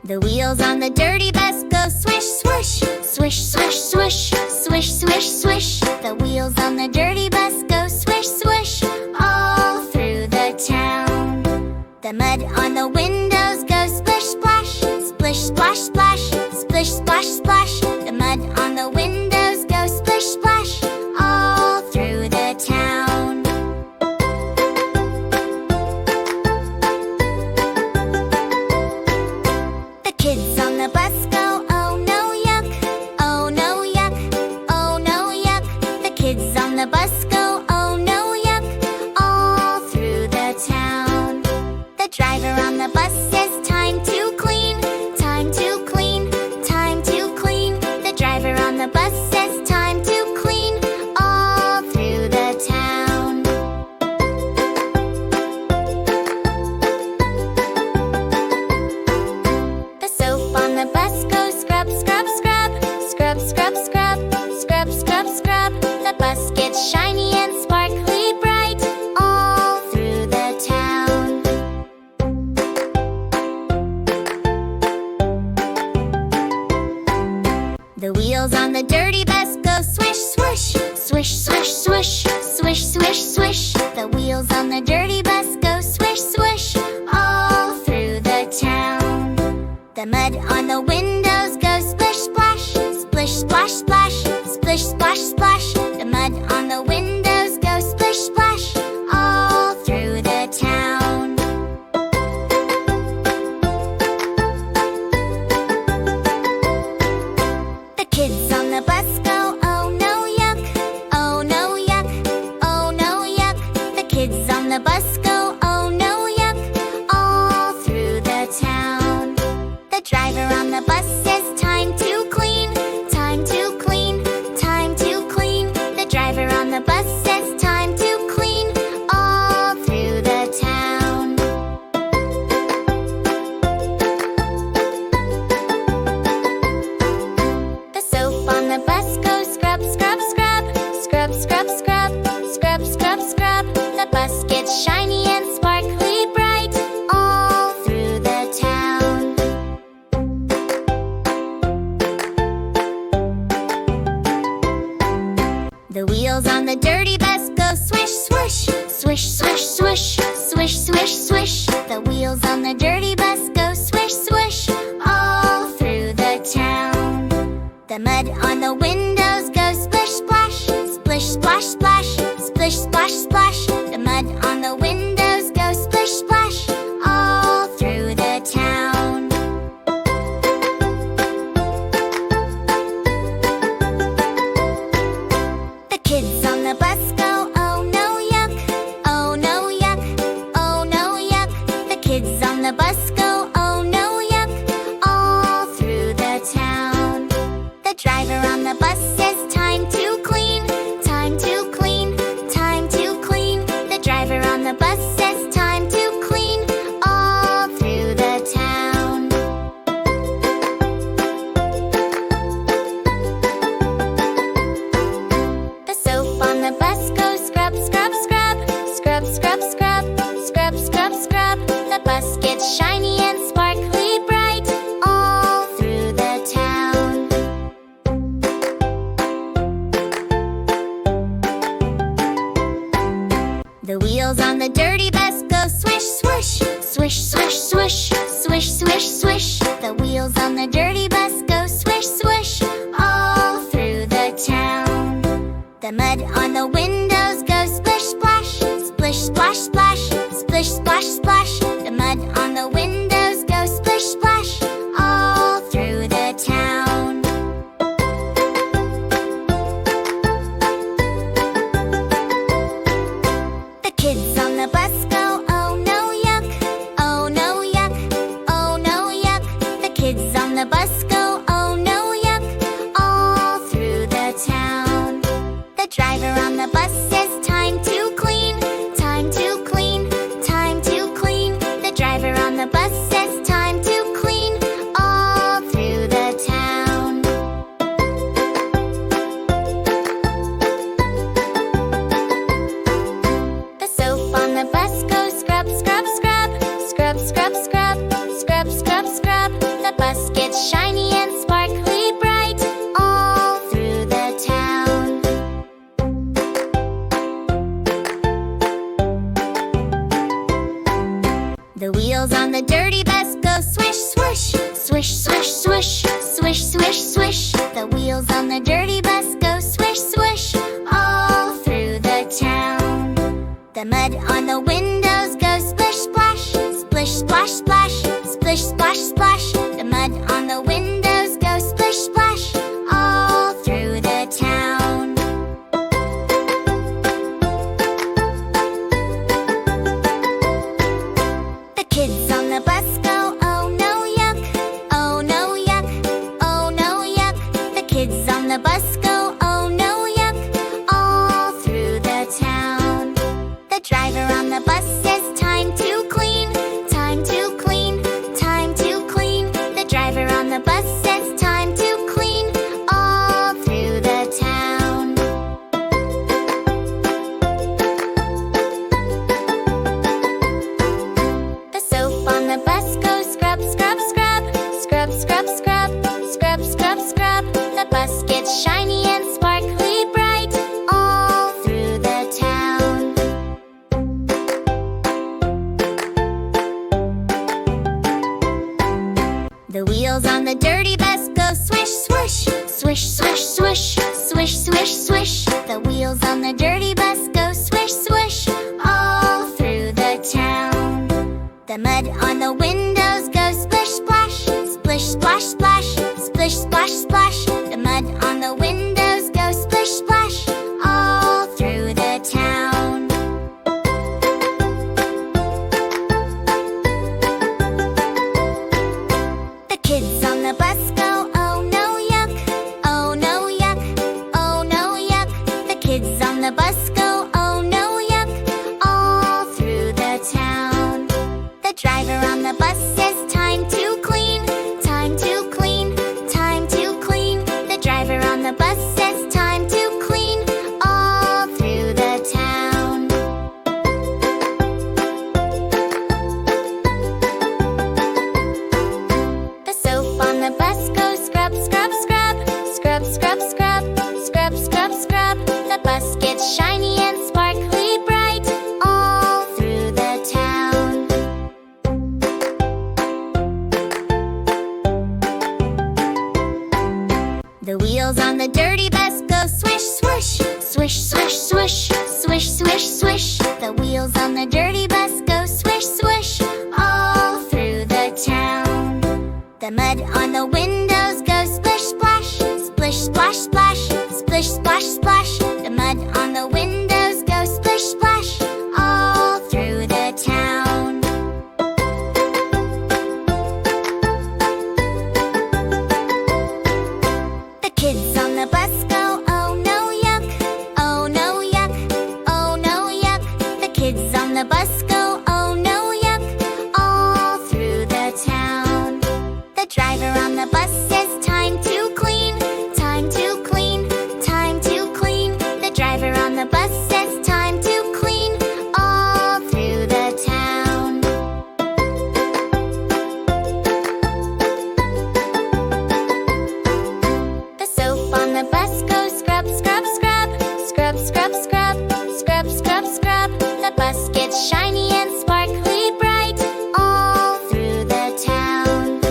The wheels on the dirty bus go swish, swoosh, swish, swish, swoosh, swish, swish, swish. The wheels on the dirty bus go swish, swoosh, all through the town. The mud on the windows goes splish, splash, splish, splash, splash, splish, splash, splash. The mud on the windows goes splish, splash, all through the town. The kids on the bus go, oh no yuck, oh no yuck, oh no yuck. The kids on the bus go, oh no yuck, all through the town. The driver on the bus says time to clean, time to clean, time to clean. The driver on the bus says time to clean, all through the town. The soap on the bus goes scrub, scrub, scrub, scrub, scrub, scrub, scrub, scrub, scrub. The bus gets shiny and sparkly bright, all through the town. The wheels on the dirty bus go swish, swoosh, swish, swish, swish, swish, swish, swish. The wheels on the dirty bus go swish, swish, all through the town. The mud on the windows goes splish, splash, splish, splash, splash, splish, splash, splash. The mud on the windows goes splish, splash, all through the town. The kids on the bus go, oh no yuck, oh no yuck, oh no yuck. The kids on the bus go, oh no yuck, all through the town. The driver on the bus says time to clean, time to clean, time to clean. The driver on the bus says time to clean, all through the town. The soap on the bus goes scrub, scrub, scrub, scrub, scrub, scrub, scrub, scrub, scrub. The bus gets shiny and sparkly bright, all through the town. The wheels on the dirty bus go swish, swoosh, swish, swish, swish, swish, swish, swish. The wheels on the dirty bus go swish, swish, all through the town. The mud on the windows goes splish, splash, splish, splash, splash, splish, splash, splash. The mud on the windows goes splish, splash, all through the town. The kids on the bus go, oh no yuck, oh no yuck, oh no yuck. The kids on the bus go, oh no yuck, all through the town. The driver on the bus says time to clean, time to clean, time to clean. The driver on the bus says time to clean, all through the town. The soap on the bus goes scrub, scrub, scrub, scrub, scrub, scrub, scrub, scrub, scrub. The bus gets shiny and sparkly bright, all through the town. The wheels on the dirty bus go swish, swoosh, swish, swish, swish, swish, swish, swish. The wheels on the dirty bus go swish, swish, all through the town. The mud on the windows goes splish, splash, splish, splash, splash, splish, splash, splash. The mud on the windows goes splish, splash, all through the town. The kids on the bus go, oh no yuck, oh no yuck, oh no yuck. The kids on the bus go, oh no yuck, all through the town. The driver on the bus says time to clean, time to clean, time to clean. The driver on the bus says time to clean, all through the town. The soap on the bus goes scrub, scrub, scrub, scrub, scrub, scrub, scrub, scrub, scrub. The gets shiny and sparkly bright all through the town. The wheels on the dirty bus go swish, swoosh, swish, swish, swish, swish, swish, swish. The wheels on the dirty bus go swish, swoosh all through the town. The mud on the windows goes splish, splash, splish, splash, splash, splish, splash, splash. The mud on the windows goes splish, splash all through the town. The kids on the bus go, oh no yuck, oh no yuck, oh no yuck. The kids on the bus go, oh no yuck, all through the town. The driver on the bus says time to clean, time to clean, time to clean. The driver on the bus says time to clean all through the town. The soap on the bus goes scrub, scrub, scrub, scrub, scrub, scrub, scrub, scrub, scrub. The bus gets shiny and sparkly bright all through the town. The wheels on the dirty bus go swish, swoosh, swish, swish, swish, swish, swish, swish. The wheels on the dirty bus go swish, swish all through the town. The mud on the windows goes splish, splash, splish, splash, splash, splish, splash, splash. The mud on the windows goes splish, splash all through the town. The kids on the bus go, oh no yuck, oh no yuck, oh no yuck. The kids on the bus go, oh no yuck, all through the town. The driver on the bus says time to clean, time to clean, time to clean. The driver on the bus says time to clean all through the town. The soap on the bus goes scrub, scrub, scrub, scrub, scrub, scrub, scrub, scrub, scrub. The bus gets shiny and sparkly bright all through the town. The wheels on the dirty bus go swish, swoosh, swish, swish, swish, swish, swish, swish. The wheels on the dirty bus go swish, swish all through the town. The mud on the windows goes splish, splash, splish, splash, splash, splish, splash, splash. The mud on the windows goes splish, splash all through the town. The kids on the bus go, oh no yuck, oh no yuck, oh no yuck. The kids on the bus go, oh no yuck, all through the town. The driver on the bus says time to clean, time to clean, time to clean. The driver on the bus says time to clean all through the town. The soap on the bus goes scrub, scrub, scrub, scrub, scrub, scrub, scrub, scrub, scrub. The bus gets shiny and sparkly bright all through the town.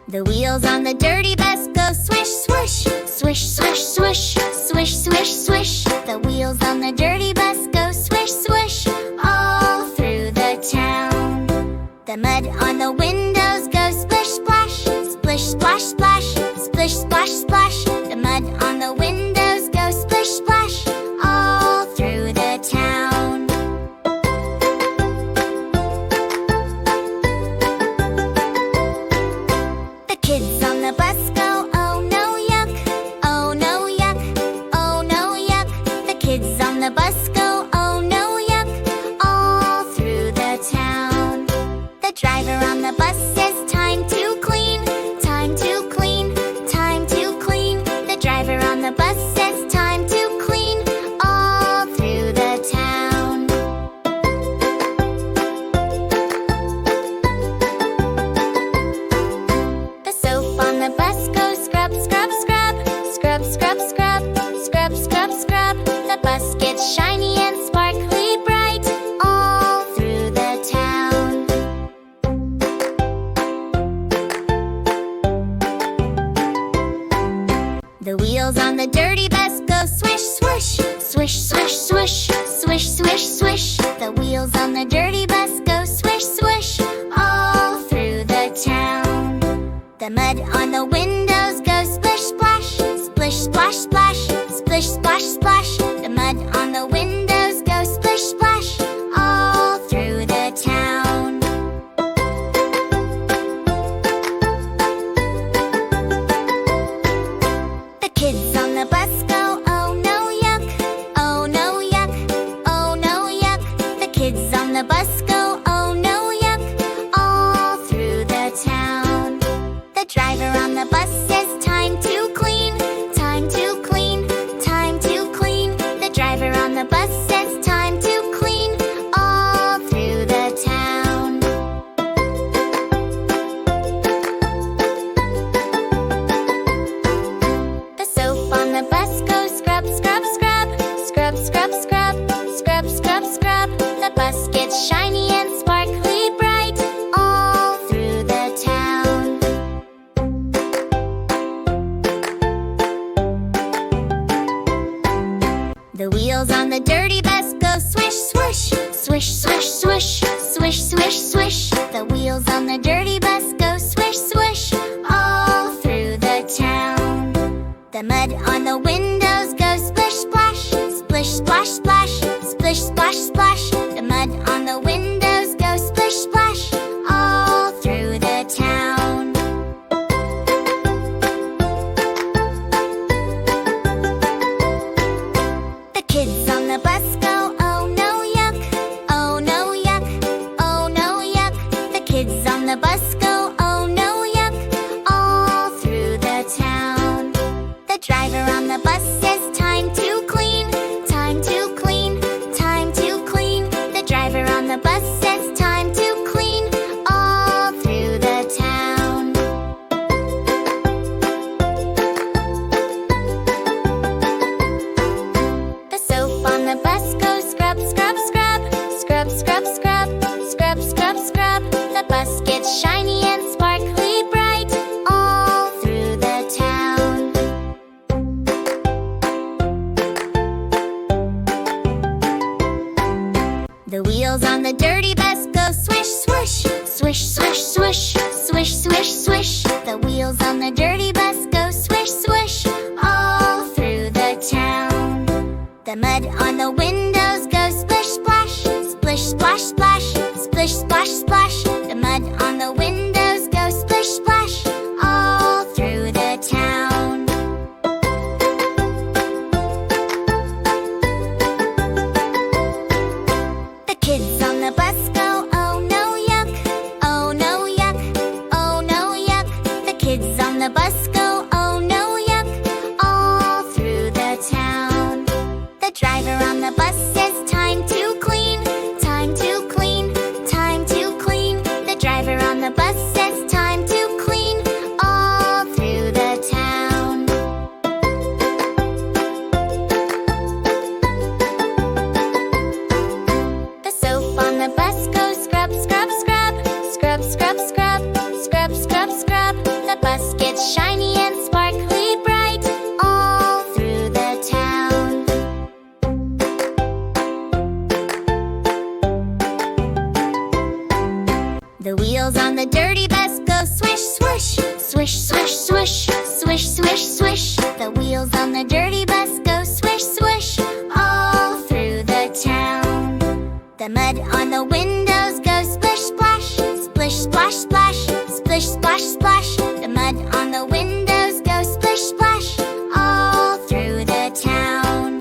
The wheels on the dirty bus go swish, swoosh, swish, swish, swish, swish, swish, swish. The wheels on the dirty bus go swish, swish all through the town. The mud on the windows goes splish, splash, splish, splash, splash, splish, splash, splash. The mud on the windows goes splish, splash all through the town. The kids on the bus go, oh no yuck, oh no yuck, oh no yuck. The kids on the bus go, oh no yuck, all through the town. The driver on the bus says time to clean, time to clean, time to clean. The The wheels on the dirty bus go swish, swish, all through the town. The mud on the windows goes splish, splash, splish, splash, splash, splish, splash, splash. The mud on the windows goes splish, splash, all through the town. The kids on the bus go, oh no, yuck, oh no, yuck, oh no, yuck. The kids on the bus go, oh no, yuck, all through the town. The driver on the bus says, time to clean, time to clean, time to clean. The driver on the bus says, time to clean, all through the town. The soap on the bus goes scrub, scrub, scrub, scrub, scrub, scrub, scrub, scrub, scrub. The bus gets shiny and sparkly bright, all through the town. The wheels on the dirty bus go swish, swish, swish, swish, swish, swish, swish, swish. The wheels on the dirty bus go swish, swish, all through the town. The mud on the windows goes splish, splash, splish, splash, splash, splish, splash, splash. The mud on the windows goes splish, splash, all through the town. The kids on the bus go, oh no, yuck, oh no, yuck, oh no, yuck. The kids on the bus go, oh no, yuck, all through the town. The driver on the bus says, time to clean, time to clean, time to clean. The driver on the bus says, time to clean, all through the town. The soap on the bus goes scrub, scrub, scrub, scrub, scrub, scrub, scrub, scrub, scrub. The bus gets shiny and sparkly bright, all through the town. The wheels on the dirty bus go swish, swish, swish, swish, swish, swish, swish, swish. The wheels on the dirty bus go swish, swish, all through the town. The mud on the windows goes splish, splash, splish, splash, splash, splish, splash, splash. The mud on the windows goes splish, splash, all through the town. The kids on the bus go, oh no, yuck, oh no, yuck, oh no, yuck. The kids on the bus go, oh no, yuck, all through the town. The driver on the bus says, time to clean, time to clean, time to clean. The driver on the bus says, time to clean, all through the town. The soap on the bus goes scrub, scrub, scrub, scrub, scrub, scrub, scrub, scrub, scrub. The bus gets shiny and sparkly bright, all through the town. The wheels on the dirty bus go swish, swish, swish, swish, swish, swish, swish, swish. The wheels on the dirty bus go swish, swish, all through the town. The mud on the windows goes splish, splash, splish, splash, splash, splish, splash, splash. The mud on the windows goes splish, splash, all through the town.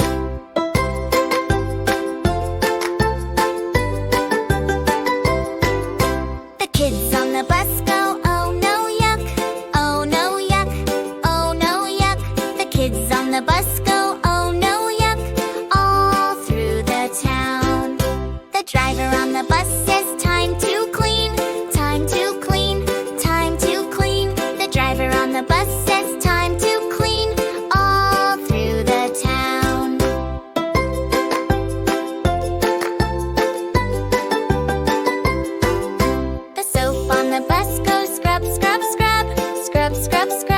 The kids on the bus go, oh no, yuck, oh no, yuck, oh no, yuck. The kids on the bus go, oh no, yuck, all through the town. The driver on the bus says, time to clean, time to clean, time to clean. The driver on the bus says, time to clean, all through the town. The soap on the bus goes scrub, scrub, scrub, scrub, scrub, scrub.